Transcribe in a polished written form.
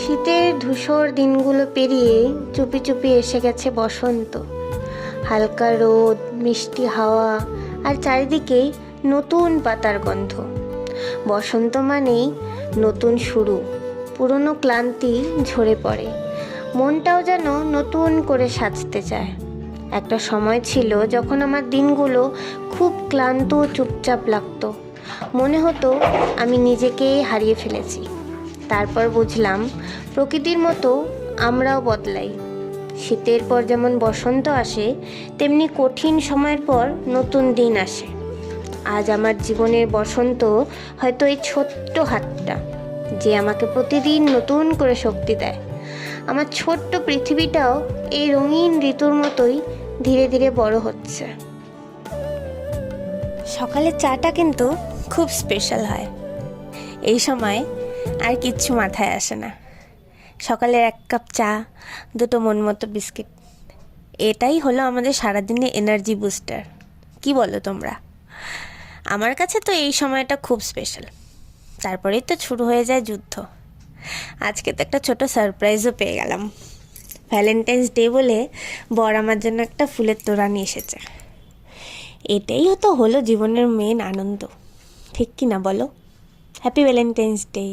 শীতের ধূসর দিনগুলো পেরিয়ে চুপি চুপি এসে গেছে বসন্ত। হালকা রোদ, মিষ্টি হাওয়া আর চারিদিকে নতুন পাতার গন্ধ। বসন্ত মানেই নতুন শুরু, পুরনো ক্লান্তি ঝরে পড়ে, মনটাও যেন নতুন করে সাজতে চায়। একটা সময় ছিল যখন আমার দিনগুলো খুব ক্লান্ত ও চুপচাপ লাগতো। মনে হতো আমি নিজেকেই হারিয়ে ফেলেছি। তারপর বুঝলাম প্রকৃতির মতো আমরাও বদলাই। শীতের পর যেমন বসন্ত আসে, তেমনি কঠিন সময়ের পর নতুন দিন আসে। আজ আমার জীবনের বসন্ত হয়তো এই ছোট্ট হাতটা, যে আমাকে প্রতিদিন নতুন করে শক্তি দেয়। আমার ছোট্ট পৃথিবীটাও এই রঙিন ঋতুর মতোই ধীরে ধীরে বড় হচ্ছে। সকালের চাটা কিন্তু খুব স্পেশাল হয়। এই সময় আর কিচ্ছু মাথায় আসে না। সকালের 1 কাপ চা, 2টো মন মতো বিস্কিট, এটাই হলো আমাদের সারাদিনে এনার্জি বুস্টার। কি বলো তোমরা? আমার কাছে তো এই সময়টা খুব স্পেশাল। তারপরেই তো শুরু হয়ে যায় যুদ্ধ। আজকে তো একটা ছোট সারপ্রাইজও পেয়ে গেলাম। ভ্যালেন্টাইন্স ডে বলে বর আমার জন্য একটা ফুলের তোড়া নিয়ে এসেছে। এটাই হলো জীবনের মেন আনন্দ, ঠিক কি না বলো? Happy Valentine's day.